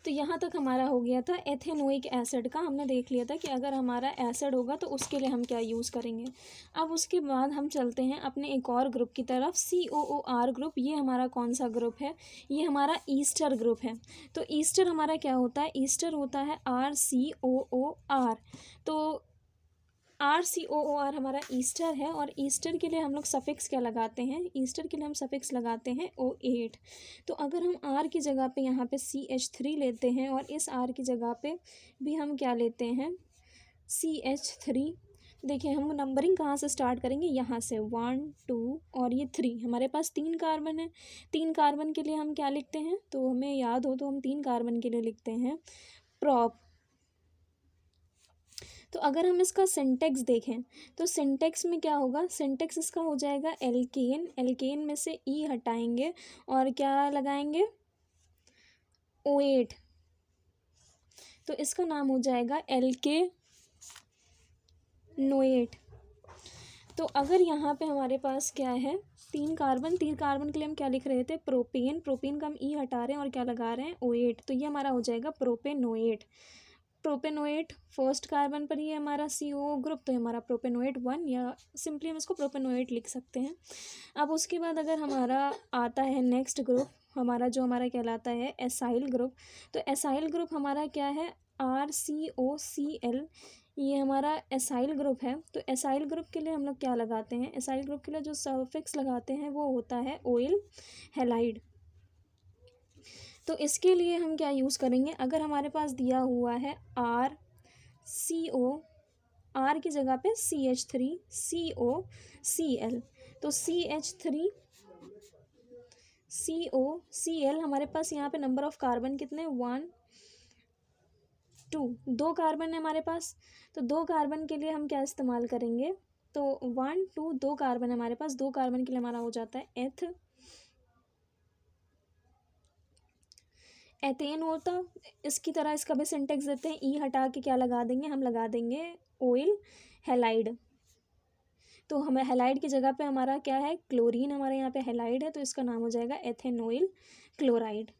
तो यहाँ तक हमारा हो गया था एथेनोइक एसिड का, हमने देख लिया था कि अगर हमारा एसिड होगा तो उसके लिए हम क्या यूज़ करेंगे। अब उसके बाद हम चलते हैं अपने एक और ग्रुप की तरफ, COOR ग्रुप। ये हमारा कौन सा ग्रुप है, ये हमारा ईस्टर ग्रुप है। तो ईस्टर हमारा क्या होता है, ईस्टर होता है RCOOR। तो RCOOR हमारा ईस्टर है, और ईस्टर के लिए हम लोग सफिक्स क्या लगाते हैं, ईस्टर के लिए हम सफिक्स लगाते हैं O8। तो अगर हम R की जगह पे यहाँ पे CH3 लेते हैं, और इस R की जगह पे भी हम क्या लेते हैं, CH3। देखिए हम नंबरिंग कहाँ से स्टार्ट करेंगे, यहाँ से 1 2 और ये 3। हमारे पास 3 कार्बन है, 3 कार्बन के लिए हम क्या लिखते हैं, तो हमें याद हो तो हम 3 कार्बन के लिए लिखते हैं प्रॉप। तो अगर हम इसका सिंटेक्स देखें तो सिंटेक्स में क्या होगा, सिंटेक्स इसका हो जाएगा एल्केन। एल्केन में से ई हटाएंगे और क्या लगाएंगे, O8। तो इसका नाम हो जाएगा एल्केनोएट। तो अगर यहाँ पे हमारे पास क्या है, 3 कार्बन के लिए हम क्या लिख रहे थे, प्रोपेन। प्रोपेन का हम ई हटा रहे हैं और क्या लगा रहे हैं, O8। तो ये हमारा हो जाएगा प्रोपेनोएट। प्रोपेनोएट फर्स्ट कार्बन पर ही है हमारा CO ग्रुप, तो हमारा प्रोपेनोएट 1, या सिंपली हम इसको प्रोपेनोएट लिख सकते हैं। अब उसके बाद अगर हमारा आता है नेक्स्ट ग्रुप, हमारा कहलाता है एसाइल ग्रुप। तो एसाइल ग्रुप हमारा क्या है, RCOCl। ये हमारा एसाइल ग्रुप है। तो एसाइल ग्रुप के लिए हम लोग क्या लगाते हैं, एसाइल ग्रुप के लिए जो सफिक्स लगाते हैं वो होता है ऑयल हैलाइड। तो इसके लिए हम क्या यूज़ करेंगे, अगर हमारे पास दिया हुआ है RCO, R की जगह पे CH3 COCl, तो CH3COCl हमारे पास यहाँ पे नंबर ऑफ कार्बन कितने, 1 2, 2 कार्बन है हमारे पास। तो 2 कार्बन के लिए हम क्या इस्तेमाल करेंगे, तो 1 2 2 कार्बन है हमारे पास, 2 कार्बन के लिए हमारा हो जाता है एथेन होता। इसकी तरह इसका भी सिंटेक्स देते हैं, ई हटा के क्या लगा देंगे, हम लगा देंगे ऑयल हैलाइड। तो हमें हैलाइड की जगह पे हमारा क्या है, क्लोरीन हमारे यहाँ पे हैलाइड है, तो इसका नाम हो जाएगा एथेनोइल क्लोराइड।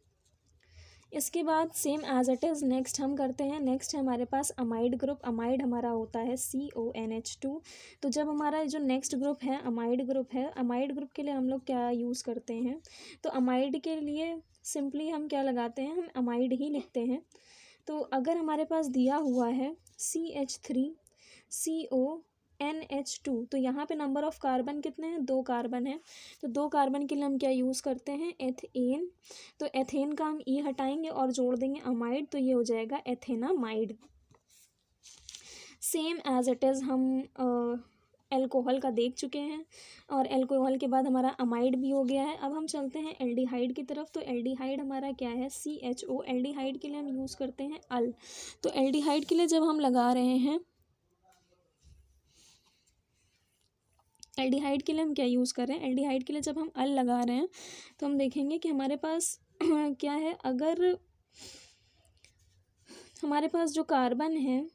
इसके बाद same as it is next हम करते हैं, नेक्स्ट है हमारे पास अमाइड ग्रुप। अमाइड हमारा होता है CONH2। तो जब हमारा जो नेक्स्ट ग्रुप है अमाइड ग्रुप है, अमाइड ग्रुप के लिए हम लोग क्या यूज़ करते हैं, तो अमाइड के लिए सिंपली हम क्या लगाते हैं, हम अमाइड ही लिखते हैं। तो अगर हमारे पास दिया हुआ है CH3CONH2, तो यहाँ पे नंबर ऑफ़ कार्बन कितने हैं, 2 कार्बन है। तो 2 कार्बन के लिए हम क्या यूज़ करते हैं, एथेन। तो एथेन का हम ई हटाएंगे और जोड़ देंगे अमाइड, तो ये हो जाएगा एथेनामाइड। सेम एज इट इज़ हम एल्कोहल का देख चुके हैं, और एल्कोहल के बाद हमारा अमाइड भी हो गया है। अब हम चलते हैं एल्डिहाइड की तरफ। तो एल्डिहाइड हमारा क्या है, CHO। एल्डिहाइड के लिए हम यूज़ करते हैं अल। तो एल्डिहाइड के लिए जब हम लगा रहे हैं, एल्डिहाइड के लिए हम क्या यूज़ कर रहे हैं, एल्डिहाइड के लिए जब हम अल लगा रहे हैं तो हम देखेंगे कि हमारे पास क्या है, अगर हमारे पास जो कार्बन है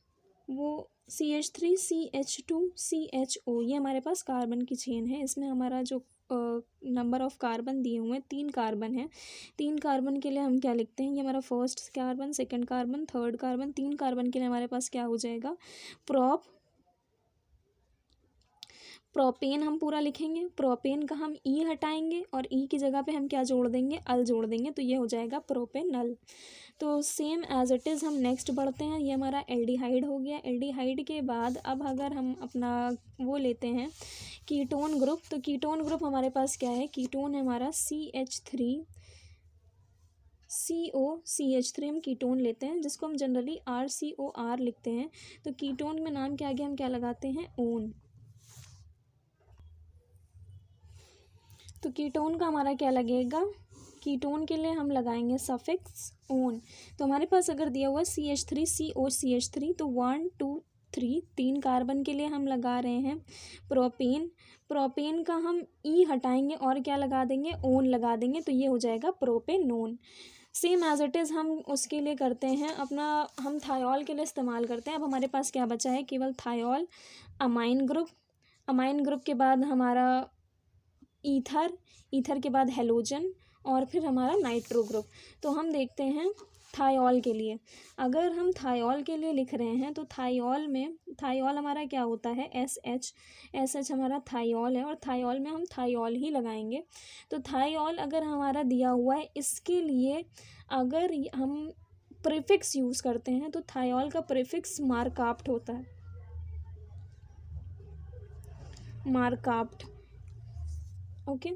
वो CH3CH2CHO, ये हमारे पास कार्बन की चेन है। इसमें हमारा जो नंबर ऑफ़ कार्बन दिए हुए हैं 3 कार्बन है। 3 कार्बन के लिए हम क्या लिखते हैं, ये हमारा first carbon, second carbon, third carbon. 3 carbon के लिए हमारे पास क्या हो जाएगा, प्रोपेन हम पूरा लिखेंगे। प्रोपेन का हम ई हटाएंगे और ई की जगह पे हम क्या जोड़ देंगे, अल जोड़ देंगे, तो ये हो जाएगा प्रोपेनल। तो सेम एज इट इज़ हम नेक्स्ट बढ़ते हैं। ये हमारा एल्डिहाइड हो गया। एल्डिहाइड के बाद अब अगर हम अपना वो लेते हैं कीटोन ग्रुप, तो कीटोन ग्रुप हमारे पास क्या है, कीटोन है हमारा CH3COCH3 हम कीटोन लेते हैं, जिसको हम जनरली RCOR लिखते हैं। तो कीटोन में नाम के आगे हम क्या लगाते हैं, ओन। तो कीटोन का हमारा क्या लगेगा, कीटोन के लिए हम लगाएंगे सफिक्स ओन। तो हमारे पास अगर दिया हुआ है CH3COCH3, तो 1 2 3 3 कार्बन के लिए हम लगा रहे हैं प्रोपेन। प्रोपेन का हम ई हटाएंगे और क्या लगा देंगे, ओन लगा देंगे, तो ये हो जाएगा propanone. Same as it is हम उसके लिए करते हैं अपना, हम थायोल के लिए इस्तेमाल करते हैं। अब हमारे पास क्या बचा है, केवल thiol. Amine group, amine group के बाद हमारा ईथर, ईथर के बाद हेलोजन, और फिर हमारा नाइट्रो ग्रुप। तो हम देखते हैं थायोल के लिए, अगर हम थायोल के लिए लिख रहे हैं तो थायोल में, थायोल हमारा क्या होता है, एस एच हमारा थायोल है और थायोल में हम थायोल ही लगाएंगे। तो थायोल अगर हमारा दिया हुआ है, इसके लिए अगर हम प्रीफिक्स यूज़ करते हैं तो थायोल का प्रीफिक्स मार्काप्ट होता है, मार्काप्ट। ओके,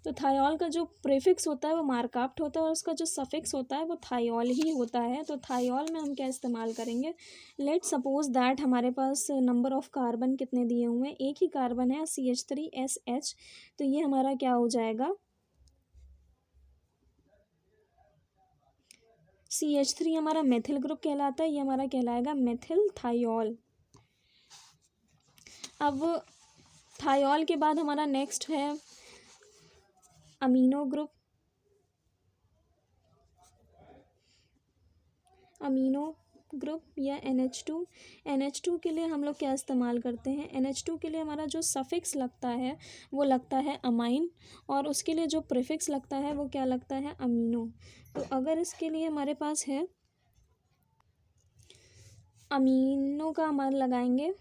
तो थायोल का जो प्रीफिक्स होता है वो मार्काप्ट होता है और उसका जो सफिक्स होता है वो थायोल ही होता है। तो थायोल में हम क्या इस्तेमाल करेंगे, लेट सपोज दैट हमारे पास नंबर ऑफ कार्बन कितने दिए हुए हैं, एक ही कार्बन है CH3SH, तो ये हमारा क्या हो जाएगा, CH3 हमारा मेथिल ग्रुप कहलाता है, ये हमारा कहलाएगा मेथिल थायोल। अब थायोल के बाद हमारा नेक्स्ट है अमीनो ग्रुप, अमीनो ग्रुप या NH2 के लिए हम लोग क्या इस्तेमाल करते हैं, NH2 के लिए हमारा जो सफिक्स लगता है वो लगता है अमाइन और उसके लिए जो प्रीफिक्स लगता है वो क्या लगता है, अमीनो। तो अगर इसके लिए हमारे पास है अमीनो का हमारा लगाएंगे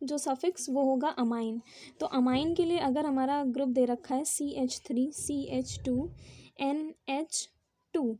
जो सफिक्स वो होगा अमाइन। तो अमाइन के लिए अगर हमारा ग्रुप दे रखा है CH3CH2NH2,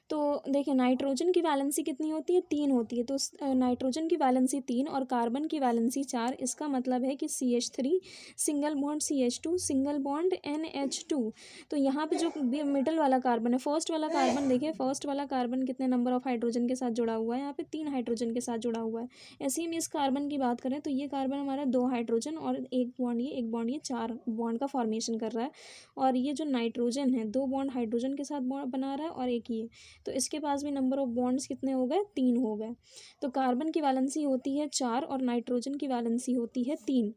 तो देखिए नाइट्रोजन की वैलेंसी कितनी होती है, 3 होती है, तो नाइट्रोजन की वैलेंसी 3 और कार्बन की वैलेंसी 4, इसका मतलब है कि CH3 single bond CH2 single bond NH2। तो यहाँ पे जो मिडल वाला कार्बन है, फर्स्ट वाला कार्बन देखिए, फर्स्ट वाला कार्बन कितने नंबर ऑफ हाइड्रोजन के साथ जुड़ा हुआ है, यहाँ पे 3 हाइड्रोजन के साथ जुड़ा हुआ है। ऐसे ही हम इस कार्बन की बात करें तो ये कार्बन हमारा 2 हाइड्रोजन और एक बॉन्ड ये 4 बॉन्ड का फॉर्मेशन कर रहा है। और ये जो नाइट्रोजन है 2 बॉन्ड हाइड्रोजन के साथ बना रहा है और एक ये, तो इसके पास भी नंबर ऑफ बॉन्ड्स कितने हो गए, 3 हो गए। तो कार्बन की वैलेंसी होती है 4 और नाइट्रोजन की वैलेंसी होती है 3।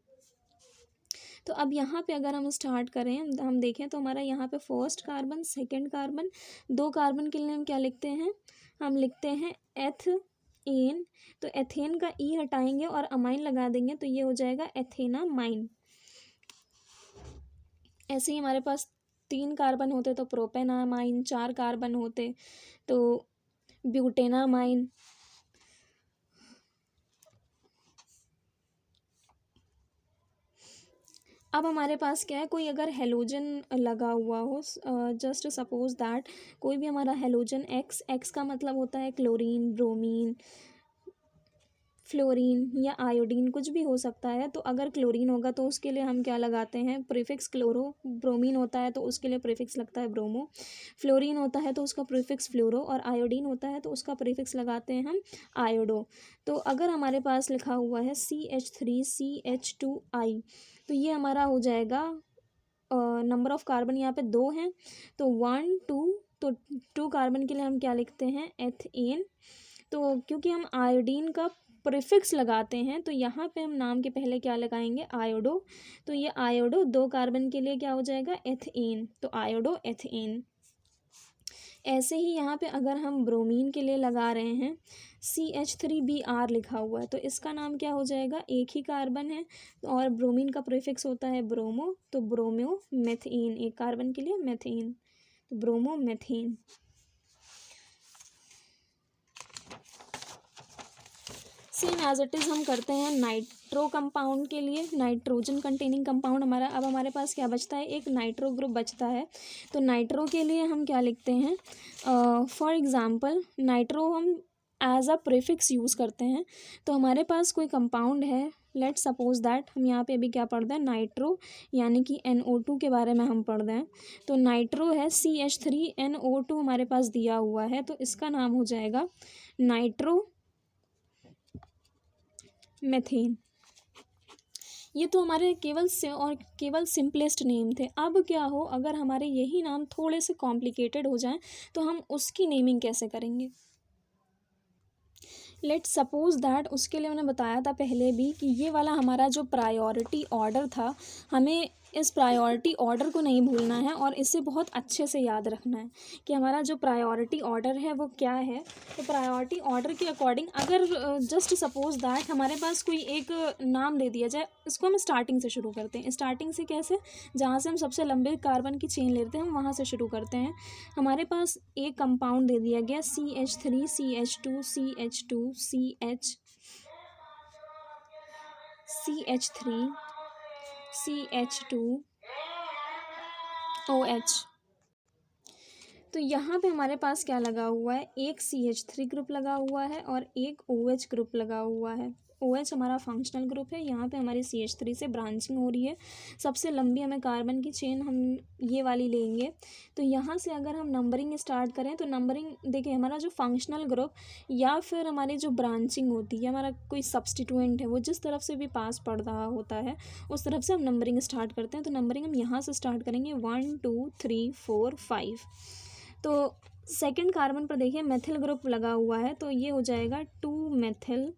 तो अब यहाँ पे अगर हम स्टार्ट करें, हम देखें तो हमारा यहाँ पे first carbon, second carbon, 2 carbon के लिए हम क्या लिखते हैं, हम लिखते हैं एथेन। तो एथेन का ई हटाएंगे और अमाइन लगा देंगे तो ये हो जाएगा एथेनामाइन। ऐसे ही हमारे पास 3 कार्बन होते तो प्रोपेनामाइन, 4 कार्बन होते तो ब्यूटेनामाइन। अब हमारे पास क्या है, कोई अगर हेलोजन लगा हुआ हो, जस्ट सपोज दैट कोई भी हमारा हेलोजन एक्स का मतलब होता है क्लोरीन, ब्रोमीन, फ्लोरीन या आयोडीन, कुछ भी हो सकता है। तो अगर क्लोरीन होगा तो उसके लिए हम क्या लगाते हैं, प्रीफिक्स क्लोरो। ब्रोमीन होता है तो उसके लिए प्रीफिक्स लगता है ब्रोमो। फ्लोरीन होता है तो उसका प्रीफिक्स फ्लोरो और आयोडीन होता है तो उसका प्रीफिक्स लगाते हैं हम आयोडो। तो अगर हमारे पास लिखा हुआ है CH3CH2I, तो ये हमारा हो जाएगा, नंबर ऑफ कार्बन यहाँ पे 2 हैं तो 1 2, तो 2 कार्बन के लिए हम क्या लिखते हैं, एथेन। तो क्योंकि हम आयोडीन का प्रीफिक्स लगाते हैं तो यहाँ पे हम नाम के पहले क्या लगाएंगे, आयोडो। तो ये आयोडो 2 कार्बन के लिए क्या हो जाएगा, एथेन, तो आयोडो एथेन। ऐसे ही यहाँ पे अगर हम ब्रोमीन के लिए लगा रहे हैं, CH3Br लिखा हुआ है तो इसका नाम क्या हो जाएगा, एक ही कार्बन है और ब्रोमीन का प्रीफिक्स होता है ब्रोमो, तो ब्रोमो मेथेन, एक कार्बन के लिए मेथेन, तो bromo methane. Same as it is हम करते हैं नाइट्रो कंपाउंड के लिए, नाइट्रोजन कंटेनिंग कंपाउंड हमारा। अब हमारे पास क्या बचता है, एक नाइट्रो ग्रुप बचता है। तो नाइट्रो के लिए हम क्या लिखते हैं, फॉर एग्ज़ाम्पल नाइट्रो हम एज अ प्रीफिक्स यूज़ करते हैं। तो हमारे पास कोई कंपाउंड है, लेट सपोज दैट हम यहाँ पे अभी क्या पढ़ रहे हैं, नाइट्रो यानी कि NO2 के बारे में हम पढ़ रहे हैं। तो नाइट्रो है CH3NO2 हमारे पास दिया हुआ है तो इसका नाम हो जाएगा नाइट्रो मेथेन। ये तो हमारे केवल सिंपलेस्ट नेम थे। अब क्या हो अगर हमारे यही नाम थोड़े से कॉम्प्लिकेटेड हो जाएं तो हम उसकी नेमिंग कैसे करेंगे। लेट सपोज दैट, उसके लिए मैंने बताया था पहले भी कि ये वाला हमारा जो प्रायोरिटी ऑर्डर था, हमें इस प्रायोरिटी ऑर्डर को नहीं भूलना है और इसे बहुत अच्छे से याद रखना है कि हमारा जो प्रायोरिटी ऑर्डर है वो क्या है। तो प्रायोरिटी ऑर्डर के अकॉर्डिंग अगर जस्ट सपोज दैट हमारे पास कोई एक नाम दे दिया जाए, इसको हम स्टार्टिंग से शुरू करते हैं। स्टार्टिंग से कैसे, जहाँ से हम सबसे लंबे कार्बन की चेन लेते हैं हम वहाँ से शुरू करते हैं। हमारे पास एक कंपाउंड दे दिया गया CH3 CH2 CH2 CH3 CH2 OH। तो यहाँ पे हमारे पास क्या लगा हुआ है, एक CH3 ग्रुप लगा हुआ है और एक OH ग्रुप लगा हुआ है। OH हमारा फंक्शनल ग्रुप है। यहाँ पे हमारी CH3 से ब्रांचिंग हो रही है। सबसे लंबी हमें कार्बन की चेन हम ये वाली लेंगे। तो यहाँ से अगर हम नंबरिंग स्टार्ट करें तो नंबरिंग देखिए, हमारा जो फंक्शनल ग्रुप या फिर हमारी जो ब्रांचिंग होती है, हमारा कोई सब्सटीट्यूएंट है, वो जिस तरफ से भी पास पड़ रहा होता है उस तरफ से हम नंबरिंग स्टार्ट करते हैं। तो नंबरिंग हम यहाँ से स्टार्ट करेंगे 1 2 3 4 5। तो सेकंड कार्बन पर देखिए मेथिल ग्रुप लगा हुआ है, तो ये हो जाएगा 2 मेथिल।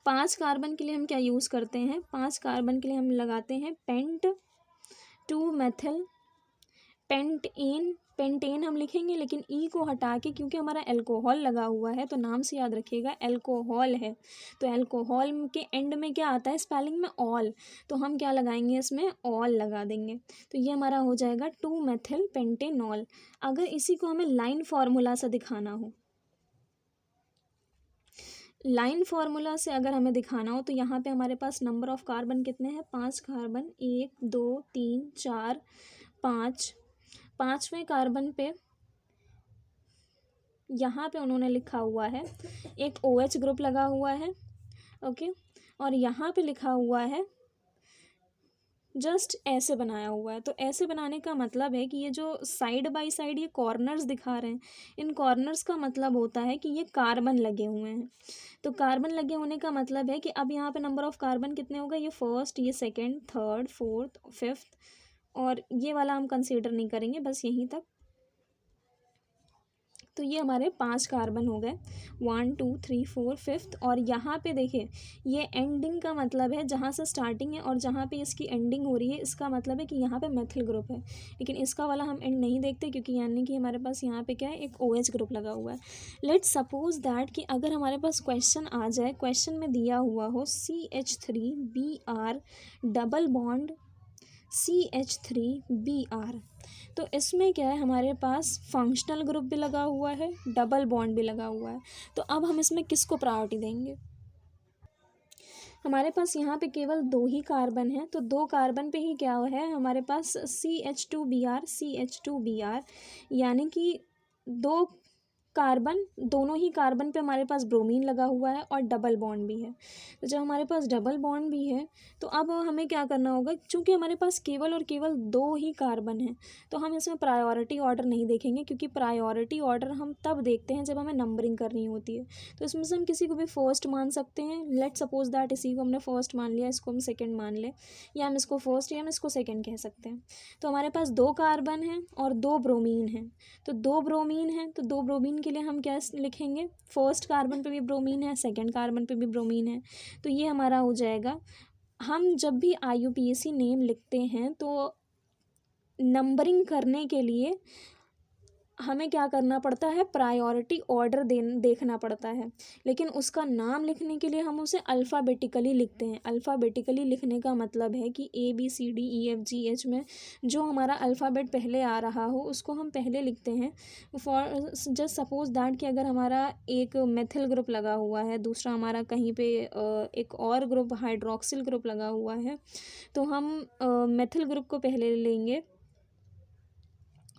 5 कार्बन के लिए हम क्या यूज़ करते हैं, 5 कार्बन के लिए हम लगाते हैं पेंट 2 मेथिल पेंटेन। पेंटेन हम लिखेंगे लेकिन ई को हटा के, क्योंकि हमारा अल्कोहल लगा हुआ है तो नाम से याद रखिएगा अल्कोहल है। तो अल्कोहल के एंड में क्या आता है स्पेलिंग में, ऑल, तो हम क्या लगाएंगे इसमें, ऑल लगा देंगे। तो ये हमारा हो जाएगा 2 मेथिल पेंटेनॉल। अगर इसी को हमें लाइन फार्मूला से दिखाना हो, लाइन फार्मूला से अगर हमें दिखाना हो, तो यहाँ पे हमारे पास नंबर ऑफ कार्बन कितने हैं, 5 कार्बन, 1 2 3 4 5। 5वें कार्बन पे यहाँ पे उन्होंने लिखा हुआ है एक OH ग्रुप लगा हुआ है, ओके। और यहाँ पे लिखा हुआ है जस्ट ऐसे बनाया हुआ है। तो ऐसे बनाने का मतलब है कि ये जो साइड बाय साइड ये कॉर्नर्स दिखा रहे हैं, इन कॉर्नर्स का मतलब होता है कि ये कार्बन लगे हुए हैं। तो कार्बन लगे होने का मतलब है कि अब यहाँ पे नंबर ऑफ कार्बन कितने होगा, ये फर्स्ट, ये सेकंड, थर्ड, फोर्थ, फिफ्थ, और ये वाला हम कंसीडर नहीं करेंगे, बस यहीं तक। तो ये हमारे 5 कार्बन हो गए, 1 2 3 4 5। और यहाँ पे देखिए ये एंडिंग का मतलब है, जहाँ से स्टार्टिंग है और जहाँ पे इसकी एंडिंग हो रही है, इसका मतलब है कि यहाँ पे मेथिल ग्रुप है। लेकिन इसका वाला हम एंड नहीं देखते, क्योंकि यानी कि हमारे पास यहाँ पे क्या है, एक OH ग्रुप लगा हुआ है। लेट्स सपोज दैट कि अगर हमारे पास क्वेश्चन आ जाए, क्वेश्चन में दिया हुआ हो CH3Br डबल बॉन्ड CH3Br, तो इसमें क्या है, हमारे पास फंक्शनल ग्रुप भी लगा हुआ है, डबल बॉन्ड भी लगा हुआ है। तो अब हम इसमें किसको प्रायोरिटी देंगे, हमारे पास यहाँ पे केवल 2 ही कार्बन है, तो 2 कार्बन पे ही क्या है हमारे पास CH2Br, यानी कि 2 कार्बन, दोनों ही कार्बन पे हमारे पास ब्रोमीन लगा हुआ है और डबल बॉन्ड भी है। तो जब हमारे पास डबल बॉन्ड भी है तो अब हमें क्या करना होगा, क्योंकि हमारे पास केवल और केवल 2 ही कार्बन है, तो हम इसमें प्रायोरिटी ऑर्डर नहीं देखेंगे, क्योंकि प्रायोरिटी ऑर्डर हम तब देखते हैं जब हमें नंबरिंग करनी होती है। तो इसमें से हम किसी को भी फर्स्ट मान सकते हैं। लेट सपोज दैट इसी को हमने फर्स्ट मान लिया, इसको हम सेकेंड मान लें, या हम इसको फर्स्ट या हम इसको सेकेंड कह सकते हैं। तो हमारे पास 2 कार्बन हैं और 2 ब्रोमीन हैं। तो 2 ब्रोमीन हैं, तो 2 ब्रोमीन के लिए हम क्या लिखेंगे, फर्स्ट कार्बन पे भी ब्रोमीन है, सेकंड कार्बन पे भी ब्रोमीन है। तो ये हमारा हो जाएगा, हम जब भी IUPAC नेम लिखते हैं तो नंबरिंग करने के लिए हमें क्या करना पड़ता है, प्रायोरिटी ऑर्डर देखना पड़ता है। लेकिन उसका नाम लिखने के लिए हम उसे अल्फ़ाबेटिकली लिखते हैं। अल्फ़ाबेटिकली लिखने का मतलब है कि ABCDEFGH में जो हमारा अल्फ़ाबेट पहले आ रहा हो उसको हम पहले लिखते हैं। फॉर जस्ट सपोज दैट कि अगर हमारा एक मेथिल ग्रुप लगा हुआ है, दूसरा हमारा कहीं पे एक और ग्रुप हाइड्रोक्सिल ग्रुप लगा हुआ है, तो हम मेथिल ग्रुप को पहले लेंगे,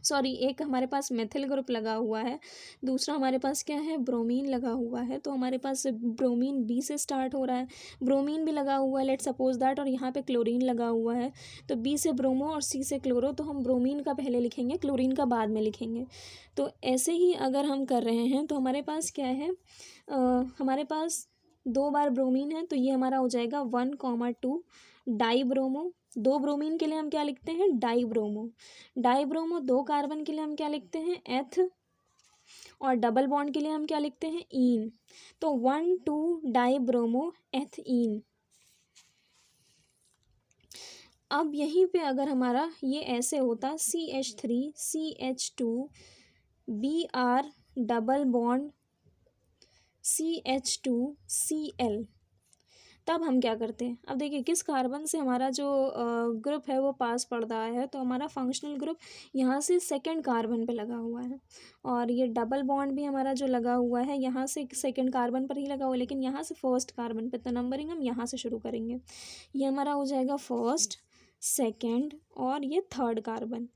सॉरी, एक हमारे पास मेथिल ग्रुप लगा हुआ है, दूसरा हमारे पास क्या है, ब्रोमीन लगा हुआ है। तो हमारे पास ब्रोमीन B से स्टार्ट हो रहा है, ब्रोमीन भी लगा हुआ है, लेट सपोज दैट, और यहाँ पे क्लोरीन लगा हुआ है। तो B से ब्रोमो और C से क्लोरो, तो हम ब्रोमीन का पहले लिखेंगे, क्लोरीन का बाद में लिखेंगे। तो ऐसे ही अगर हम कर रहे हैं तो हमारे पास क्या है, हमारे पास 2 बार ब्रोमीन है, तो ये हमारा हो जाएगा 1,2 डाई ब्रोमो। 2 ब्रोमीन के लिए हम क्या लिखते हैं, die bromo. Die bromo 2 carbon के लिए हम क्या लिखते हैं, एथ, और डबल बॉन्ड के लिए हम क्या लिखते हैं, ईन। तो 1,2 डाई ब्रोमो एथीन। अब यहीं पे अगर हमारा ये ऐसे होता CH3 CH2 Br double bond CH2Cl, तब हम क्या करते हैं? अब देखिए किस कार्बन से हमारा जो ग्रुप है वो पास पड़ रहा है, तो हमारा फंक्शनल ग्रुप यहाँ से सेकंड कार्बन पे लगा हुआ है, और ये डबल बॉन्ड भी हमारा जो लगा हुआ है यहाँ से सेकंड कार्बन पर ही लगा हुआ है, लेकिन यहाँ से फर्स्ट कार्बन पे, तो नंबरिंग हम यहाँ से शुरू करेंगे। ये हमारा हो जाएगा फर्स्ट, सेकेंड और ये थर्ड कार्बन।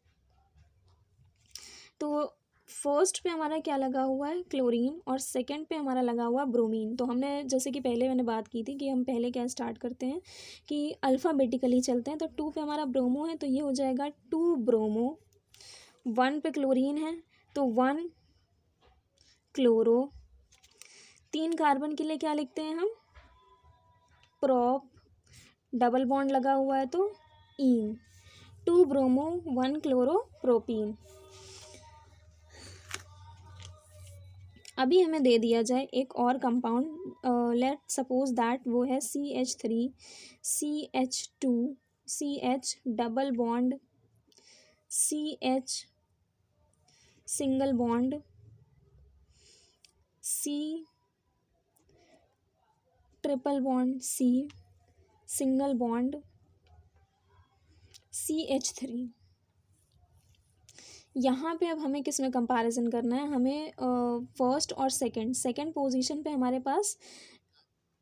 तो फर्स्ट पे हमारा क्या लगा हुआ है? क्लोरीन, और सेकंड पे हमारा लगा हुआ ब्रोमीन। तो हमने जैसे कि पहले मैंने बात की थी कि हम पहले क्या स्टार्ट करते हैं कि अल्फ़ाबेटिकली चलते हैं। तो 2 पे हमारा ब्रोमो है, तो ये हो जाएगा 2 ब्रोमो। 1 पे क्लोरीन है तो 1 क्लोरो। 3 कार्बन के लिए क्या लिखते हैं हम? प्रोप। डबल बॉन्ड लगा हुआ है तो ईन। 2 ब्रोमो 1 क्लोरो प्रोपीन। अभी हमें दे दिया जाए एक और कंपाउंड, लेट सपोज दैट वो है CH3 CH2 CH double bond CH single bond C triple bond C single bond CH3। यहाँ पे अब हमें किस में कंपैरिजन करना है? हमें फर्स्ट और सेकंड पोजीशन पे हमारे पास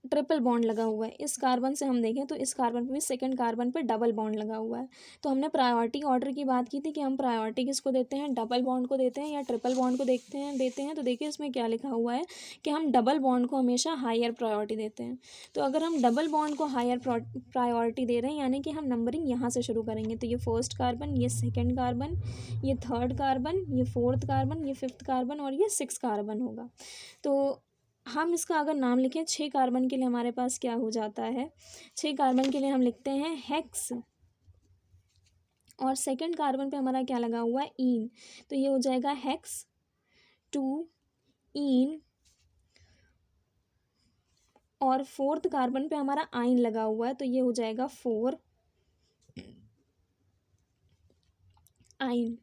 ट्रिपल बॉन्ड लगा हुआ है। इस कार्बन से हम देखें तो इस कार्बन पे भी सेकंड कार्बन पे डबल बॉन्ड लगा हुआ है। तो हमने प्रायोरिटी ऑर्डर की बात की थी कि हम प्रायोरिटी किसको देते हैं? डबल बॉन्ड को देते हैं या ट्रिपल बॉन्ड को देते हैं। तो देखिए इसमें क्या लिखा हुआ है कि हम डबल बॉन्ड को हमेशा हायर प्रायोरिटी देते हैं। तो अगर हम डबल बॉन्ड को हायर प्रायोरिटी दे रहे हैं, यानी कि हम नंबरिंग यहाँ से शुरू करेंगे। तो ये फर्स्ट कार्बन, ये सेकेंड कार्बन, ये थर्ड कार्बन, ये फोर्थ कार्बन, ये फिफ्थ कार्बन और ये सिक्स कार्बन होगा। तो हम इसका अगर नाम लिखें 6 कार्बन के लिए हमारे पास क्या हो जाता है? 6 कार्बन के लिए हम लिखते हैं हेक्स, और सेकंड कार्बन पे हमारा क्या लगा हुआ है? ईन। तो ये हो जाएगा हेक्स 2 ईन, और फोर्थ कार्बन पे हमारा आइन लगा हुआ है, तो ये हो जाएगा 4 आइन।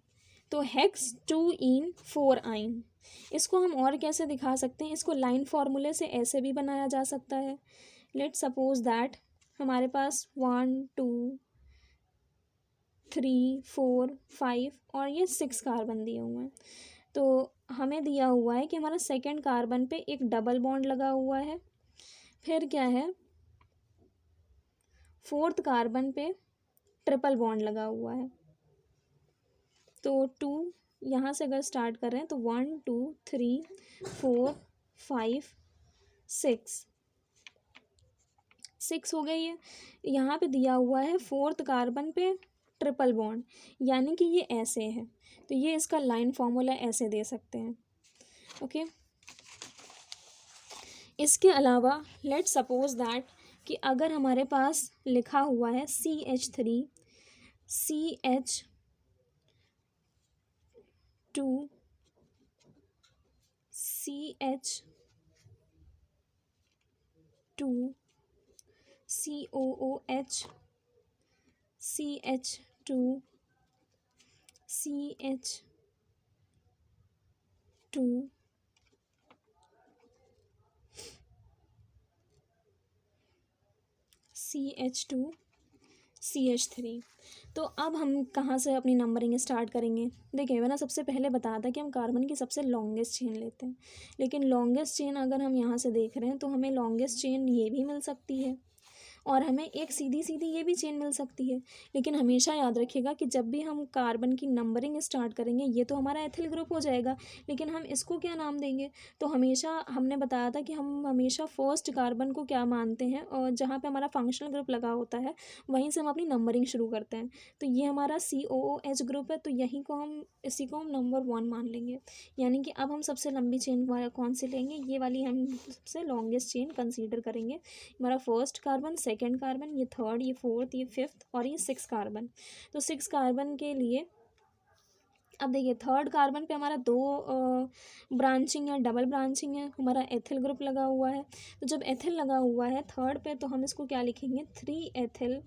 तो हेक्स 2 ईन 4 आइन। इसको हम और कैसे दिखा सकते हैं? इसको लाइन फार्मूले से ऐसे भी बनाया जा सकता है। लेट सपोज दैट हमारे पास 1 2 3 4 5 और ये 6 कार्बन दिए हुए हैं। तो हमें दिया हुआ है कि हमारा सेकंड कार्बन पे एक डबल बॉन्ड लगा हुआ है, फिर क्या है, फोर्थ कार्बन पे ट्रिपल बॉन्ड लगा हुआ है। तो 2 यहाँ से अगर स्टार्ट कर रहे हैं तो 1 2 3 4 5 6 हो गई है। यहाँ पे दिया हुआ है फोर्थ कार्बन पे ट्रिपल बॉन्ड, यानी कि ये ऐसे है। तो ये इसका लाइन फॉर्मूला ऐसे दे सकते हैं। ओके, इसके अलावा लेट सपोज दैट कि अगर हमारे पास लिखा हुआ है CH3 CH2 CH2 COOH CH2 CH2 CH2 CH3। तो अब हम कहाँ से अपनी नंबरिंग स्टार्ट करेंगे? देखिए मैंने सबसे पहले बताया था कि हम कार्बन की सबसे लॉन्गेस्ट चेन लेते हैं, लेकिन लॉन्गेस्ट चेन अगर हम यहाँ से देख रहे हैं तो हमें लॉन्गेस्ट चेन ये भी मिल सकती है, और हमें एक सीधी सीधी ये भी चेन मिल सकती है। लेकिन हमेशा याद रखिएगा कि जब भी हम कार्बन की नंबरिंग स्टार्ट करेंगे, ये तो हमारा एथिल ग्रुप हो जाएगा, लेकिन हम इसको क्या नाम देंगे? तो हमेशा हमने बताया था कि हम हमेशा फर्स्ट कार्बन को क्या मानते हैं, और जहाँ पे हमारा फंक्शनल ग्रुप लगा होता है वहीं से हम अपनी नंबरिंग शुरू करते हैं। तो ये हमारा COOH ग्रुप है, तो इसी को हम नंबर 1 मान लेंगे। यानी कि अब हम सबसे लंबी चेन कौन सी लेंगे? ये वाली हम सबसे लॉन्गेस्ट चेन कंसीडर करेंगे। हमारा फर्स्ट कार्बन, सेकेंड कार्बन, ये थर्ड, ये फोर्थ, ये फिफ्थ और ये 6 कार्बन। तो 6 कार्बन के लिए अब देखिए थर्ड कार्बन पे हमारा 2 ब्रांचिंग है, डबल ब्रांचिंग है, हमारा एथिल ग्रुप लगा हुआ है। तो जब एथिल लगा हुआ है थर्ड पे, तो हम इसको क्या लिखेंगे? 3 एथिल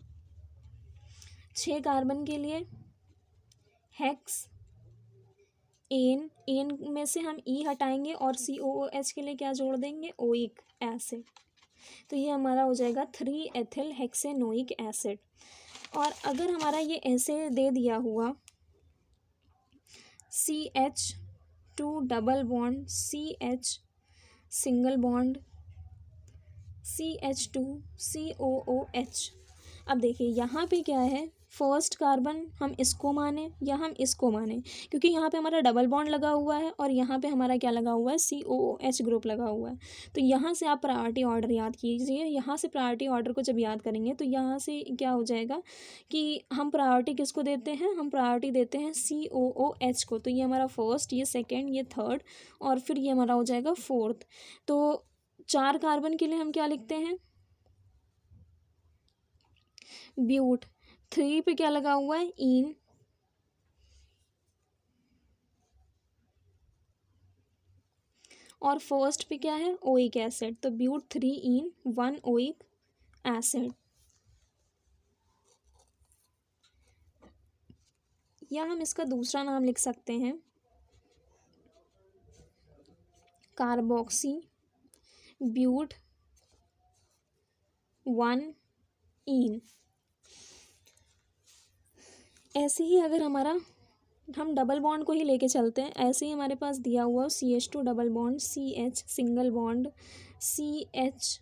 6 कार्बन के लिए हेक्स एन, एन में से हम ई हटाएंगे और COOH के लिए क्या जोड़ देंगे, ओइक एसिड। तो ये हमारा हो जाएगा 3 एथिल हेक्सेनोइक एसिड। और अगर हमारा ये ऐसे दे दिया हुआ CH2 double bond CH single bond CH2 COOH। अब देखिए यहाँ पे क्या है, फर्स्ट कार्बन हम इसको माने या हम इसको माने, क्योंकि यहाँ पे हमारा डबल बॉन्ड लगा हुआ है और यहाँ पे हमारा क्या लगा हुआ है, COOH ग्रुप लगा हुआ है। तो यहाँ से आप प्रायोरिटी ऑर्डर याद कीजिए। यहाँ से प्रायोरिटी ऑर्डर को जब याद करेंगे तो यहाँ से क्या हो जाएगा कि हम प्रायोरिटी किसको देते हैं, हम प्रायोरिटी देते हैं COOH को। तो ये हमारा फर्स्ट, ये सेकेंड, ये थर्ड और फिर ये हमारा हो जाएगा फोर्थ। तो 4 कार्बन के लिए हम क्या लिखते हैं, ब्यूट। 3 पे क्या लगा हुआ है, इन। और फर्स्ट पे क्या है, ओइक एसिड। तो ब्यूट 3 इन 1 ओइक एसिड। या हम इसका दूसरा नाम लिख सकते हैं कार्बोक्सी ब्यूट 1 इन। ऐसे ही अगर हमारा, हम डबल बॉन्ड को ही लेके चलते हैं, ऐसे ही हमारे पास दिया हुआ CH2 double bond CH single bond CHOH।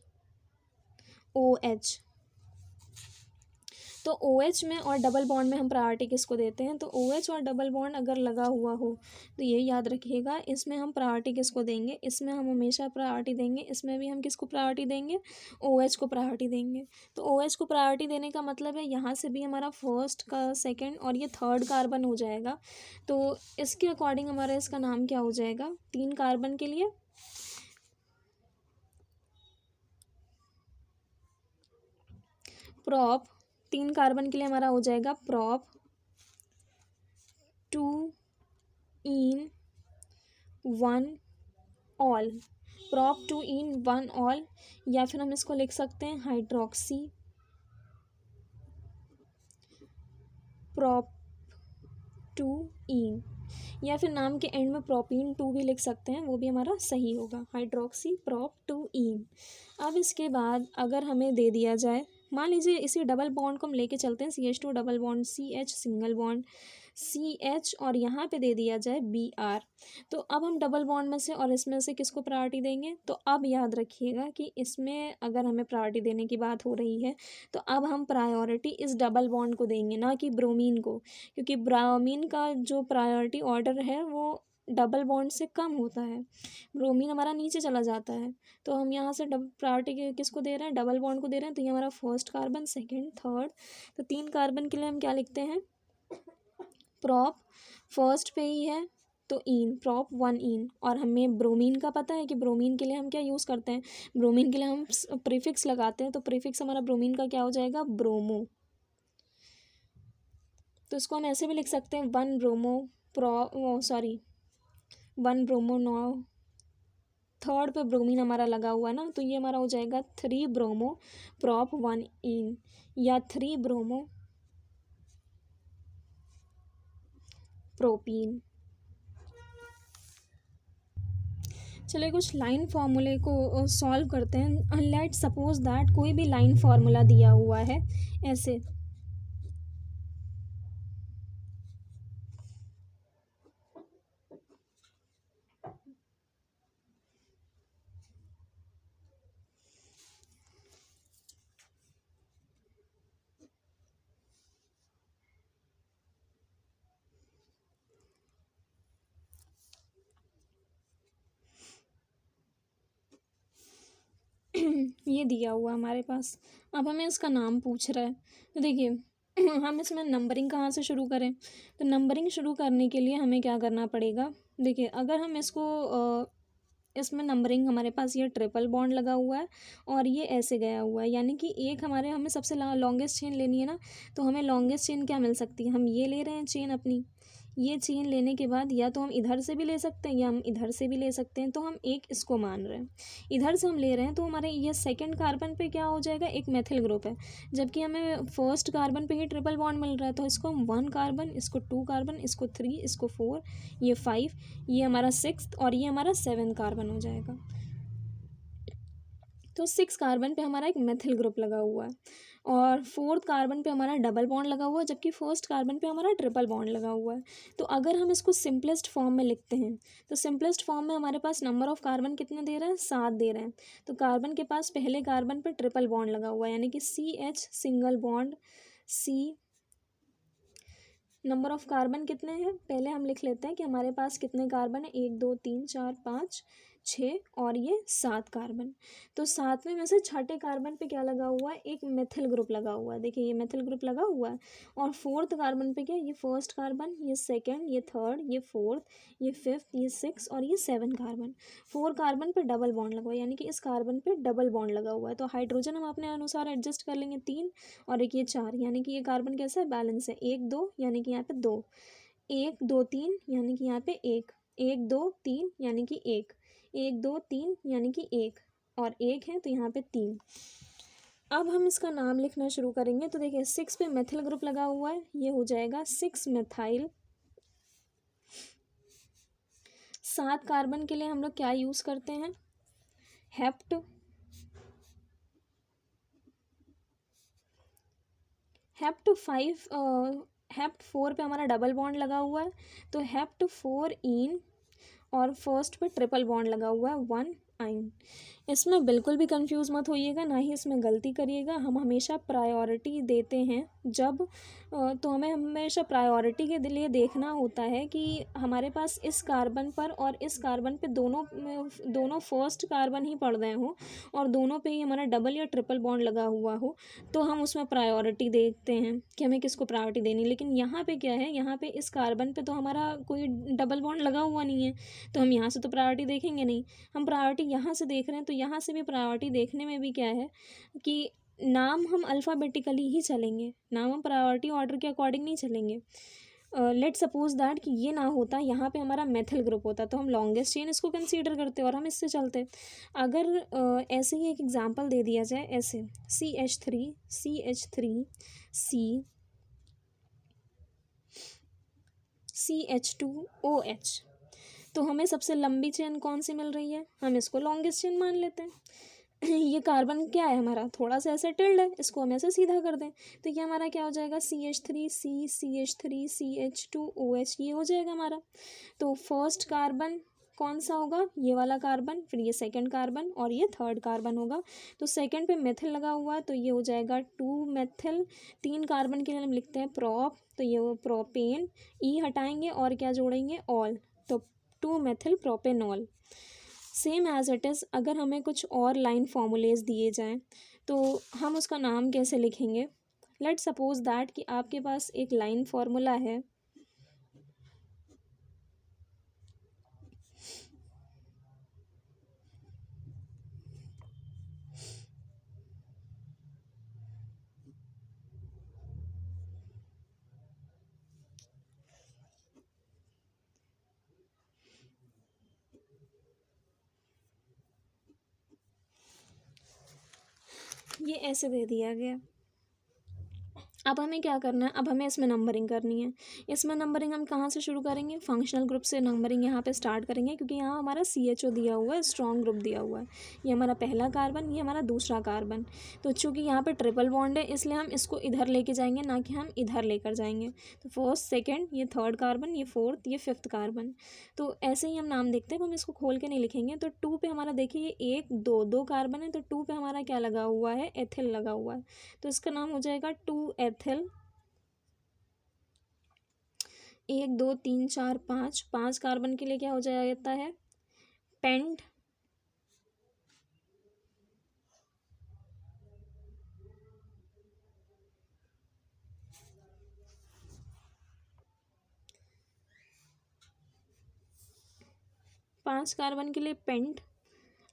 तो OH में और डबल बॉन्ड में हम प्रायोरिटी किसको देते हैं, तो OH और डबल बॉन्ड अगर लगा हुआ हो तो ये याद रखिएगा, इसमें हम प्रायोरिटी किसको देंगे, इसमें हम हमेशा प्रायोरिटी देंगे, इसमें भी हम किसको प्रायोरिटी देंगे, OH को प्रायोरिटी देंगे। तो OH को प्रायोरिटी देने का मतलब है यहाँ से भी हमारा फर्स्ट का सेकेंड और ये थर्ड कार्बन हो जाएगा। तो इसके अकॉर्डिंग हमारा इसका नाम क्या हो जाएगा, 3 कार्बन के लिए प्रॉप, 3 कार्बन के लिए हमारा हो जाएगा प्रॉप 2 इन 1 ऑल। प्रॉप 2 इन 1 ऑल, या फिर हम इसको लिख सकते हैं हाइड्रोक्सी प्रॉप 2 इन, या फिर नाम के एंड में प्रोपीन 2 भी लिख सकते हैं, वो भी हमारा सही होगा, हाइड्रोक्सी प्रॉप 2 इन। अब इसके बाद अगर हमें दे दिया जाए, मान लीजिए इसी डबल बॉन्ड को हम लेके चलते हैं, CH2 double bond CH single bond CH और यहाँ पे दे दिया जाए BR। तो अब हम डबल बॉन्ड में से और इसमें से किसको प्रायोरिटी देंगे, तो अब याद रखिएगा कि इसमें अगर हमें प्रायोरिटी देने की बात हो रही है तो अब हम प्रायोरिटी इस डबल बॉन्ड को देंगे, ना कि ब्रोमीन को, क्योंकि ब्रोमीन का जो प्रायोरिटी ऑर्डर है वो डबल बॉन्ड से कम होता है, ब्रोमीन हमारा नीचे चला जाता है। तो हम यहाँ से प्रायोरिटी किसको दे रहे हैं, डबल बॉन्ड को दे रहे हैं। तो ये हमारा फर्स्ट कार्बन, सेकेंड, थर्ड। तो 3 कार्बन के लिए हम क्या लिखते हैं, प्रॉप फर्स्ट पे ही है तो इन, प्रॉप 1 इन। और हमें ब्रोमीन का पता है कि ब्रोमीन के लिए हम क्या यूज़ करते हैं, ब्रोमीन के लिए हम प्रीफिक्स लगाते हैं। तो प्रीफिक्स हमारा ब्रोमीन का क्या हो जाएगा, ब्रोमो। तो इसको हम ऐसे भी लिख सकते हैं 1 ब्रोमो 1 ब्रोमो 9, थर्ड पे ब्रोमीन हमारा लगा हुआ ना, तो ये हमारा हो जाएगा 3 ब्रोमो प्रॉप 1 इन, या 3 ब्रोमो प्रोपीन। चलिए कुछ लाइन फार्मूले को सॉल्व करते हैं। लेट सपोज दैट कोई भी लाइन फार्मूला दिया हुआ है ऐसे, ये दिया हुआ हमारे पास। अब हमें इसका नाम पूछ रहा है, तो देखिए हम इसमें नंबरिंग कहाँ से शुरू करें, तो नंबरिंग शुरू करने के लिए हमें क्या करना पड़ेगा, देखिए अगर हम इसको इसमें नंबरिंग, हमारे पास ये ट्रिपल बॉन्ड लगा हुआ है और ये ऐसे गया हुआ है, यानी कि एक हमें सबसे लॉन्गेस्ट चेन लेनी है ना, तो हमें लॉन्गेस्ट चेन क्या मिल सकती है, हम ये ले रहे हैं चेन अपनी, ये चेन लेने के बाद या तो हम इधर से भी ले सकते हैं या हम इधर से भी ले सकते हैं। तो हम एक इसको मान रहे हैं, इधर से हम ले रहे हैं तो हमारे ये सेकंड कार्बन पे क्या हो जाएगा, एक मेथिल ग्रुप है, जबकि हमें फर्स्ट कार्बन पे ही ट्रिपल बॉन्ड मिल रहा है। तो इसको हम 1 कार्बन, इसको 2 कार्बन, इसको 3, इसको 4, ये 5, ये हमारा 6 और ये हमारा 7 कार्बन हो जाएगा। तो 6 कार्बन पे हमारा एक मेथिल ग्रुप लगा हुआ है और 4th कार्बन पे हमारा डबल बॉन्ड लगा हुआ है, जबकि फर्स्ट कार्बन पे हमारा ट्रिपल बॉन्ड लगा हुआ है। तो अगर हम इसको सिंपलेस्ट फॉर्म में लिखते हैं तो सिंपलेस्ट फॉर्म में हमारे पास नंबर ऑफ़ कार्बन कितने दे रहे हैं, 7 दे रहे हैं। तो कार्बन के पास पहले कार्बन पे ट्रिपल बॉन्ड लगा हुआ है, यानी कि CH single bond C। Number of carbon कितने हैं, पहले हम लिख लेते हैं कि हमारे पास कितने कार्बन है, 1 2 3 4 5 6 और ये 7 कार्बन। तो 7वें में से छठे कार्बन पे क्या लगा हुआ है, एक मेथिल ग्रुप लगा हुआ है। देखिए ये मेथिल ग्रुप लगा हुआ है। और 4th कार्बन पे क्या, ये फर्स्ट कार्बन, ये सेकंड, ये थर्ड, ये फोर्थ, ये 5th, ये 6 और ये 7 कार्बन। 4 कार्बन पे डबल बॉन्ड लगा हुआ है, यानी कि इस कार्बन पे डबल बॉन्ड लगा हुआ है। तो हाइड्रोजन हम अपने अनुसार एडजस्ट कर लेंगे, 3 और एक ये 4, यानी कि ये कार्बन कैसा है, बैलेंस है। 1 2 यानी कि यहाँ पे 2, 1 2 3 यानी कि यहाँ पे 1, 1 2 3 यानी कि 1, 1 2 3 यानी कि 1 और 1 है तो यहाँ पे 3। अब हम इसका नाम लिखना शुरू करेंगे। तो देखिए 6 पे मेथिल ग्रुप लगा हुआ है, ये हो जाएगा 6 मेथाइल। 7 कार्बन के लिए हम लोग क्या यूज़ करते हैं, हेप्ट। हेप्ट 5 हेप्ट 4 पे हमारा डबल बॉन्ड लगा हुआ है, तो हेप्ट 4 इन और फर्स्ट पे ट्रिपल बॉन्ड लगा हुआ है 1 आइन। इसमें बिल्कुल भी कंफ्यूज मत होइएगा, ना ही इसमें गलती करिएगा। हम हमेशा प्रायोरिटी देते हैं जब तो हमें हमेशा प्रायोरिटी के लिए देखना होता है कि हमारे पास इस कार्बन पर और इस कार्बन पे दोनों फर्स्ट कार्बन ही पड़ रहे हों और दोनों पे ही हमारा डबल या ट्रिपल बॉन्ड लगा हुआ हो, तो हम उसमें प्रायोरिटी देखते हैं कि हमें किसको प्रायोरिटी देनी। लेकिन यहाँ पे क्या है, यहाँ पे इस कार्बन पे तो हमारा कोई डबल बॉन्ड लगा हुआ नहीं है, तो हम यहाँ से तो प्रायोरिटी देखेंगे नहीं। हम प्रायोरिटी यहाँ से देख रहे हैं, तो यहाँ से भी प्रायोरिटी देखने में भी क्या है कि नाम हम अल्फ़ाबेटिकली ही चलेंगे, नाम हम प्रायोरिटी ऑर्डर के अकॉर्डिंग नहीं चलेंगे। लेट सपोज दैट कि ये ना होता, यहाँ पे हमारा मेथिल ग्रुप होता, तो हम लॉन्गेस्ट चेन इसको कंसीडर करते और हम इससे चलते। अगर ऐसे ही एक एग्जांपल दे दिया जाए, ऐसे CH3 CH2OH, तो हमें सबसे लंबी चेन कौन सी मिल रही है, हम इसको लॉन्गेस्ट चेन मान लेते हैं। ये कार्बन क्या है हमारा, थोड़ा सा ऐसे टिल्ड है, इसको हम ऐसे सीधा कर दें तो ये हमारा क्या हो जाएगा, CH3 CH2OH, ये हो जाएगा हमारा। तो फर्स्ट कार्बन कौन सा होगा, ये वाला कार्बन, फिर ये सेकंड कार्बन और ये थर्ड कार्बन होगा। तो सेकंड पे मेथिल लगा हुआ है तो ये हो जाएगा 2 मेथिल। 3 कार्बन के लिए हम लिखते हैं प्रोप, तो ये वो प्रोपेन, ई हटाएंगे और क्या जोड़ेंगे, ऑल, तो 2 methyl propanol. Same as it is अगर हमें कुछ और लाइन फॉर्मूलेज दिए जाएं तो हम उसका नाम कैसे लिखेंगे। लेट सपोज दैट कि आपके पास एक लाइन फार्मूला है, ये ऐसे दे दिया गया। अब हमें क्या करना है, अब हमें इसमें नंबरिंग करनी है। इसमें नंबरिंग हम कहाँ से शुरू करेंगे, फंक्शनल ग्रुप से नंबरिंग यहाँ पे स्टार्ट करेंगे, क्योंकि यहाँ हमारा CHO दिया हुआ है, स्ट्रॉन्ग ग्रुप दिया हुआ है। ये हमारा पहला कार्बन, ये हमारा दूसरा कार्बन। तो चूँकि यहाँ पे ट्रिपल बॉन्ड है इसलिए हम इसको इधर लेके जाएंगे, ना कि हम इधर लेकर जाएंगे। तो फर्स्ट सेकेंड, ये थर्ड कार्बन, ये फोर्थ, ये 5th कार्बन। तो ऐसे ही हम नाम देखते हैं, हम इसको खोल के नहीं लिखेंगे। तो 2 पे हमारा देखिए ये 1 2 2 कार्बन है, तो 2 पे हमारा क्या लगा हुआ है, एथिल लगा हुआ है, तो इसका नाम हो जाएगा 2 एथिल। 1 2 3 4 5, 5 कार्बन के लिए क्या हो जाता है, पेंट। पाँच कार्बन के लिए पेंट।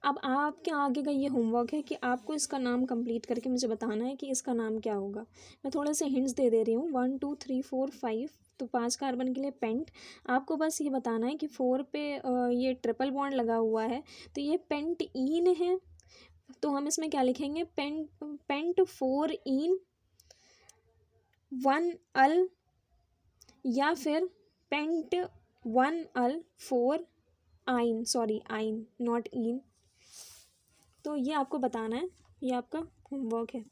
अब आपके आगे का ये होमवर्क है कि आपको इसका नाम कंप्लीट करके मुझे बताना है कि इसका नाम क्या होगा। मैं थोड़े से हिंट्स दे रही हूँ, 1 2 3 4 5, तो 5 कार्बन के लिए पेंट। आपको बस ये बताना है कि 4 पे ये ट्रिपल बॉन्ड लगा हुआ है, तो ये पेंट ईन है। तो हम इसमें क्या लिखेंगे, पेंट 4 ईन 1 अल, या फिर पेंट 1 अल 4 आइन, सॉरी आइन नॉट ईन। तो ये आपको बताना है, ये आपका होमवर्क है।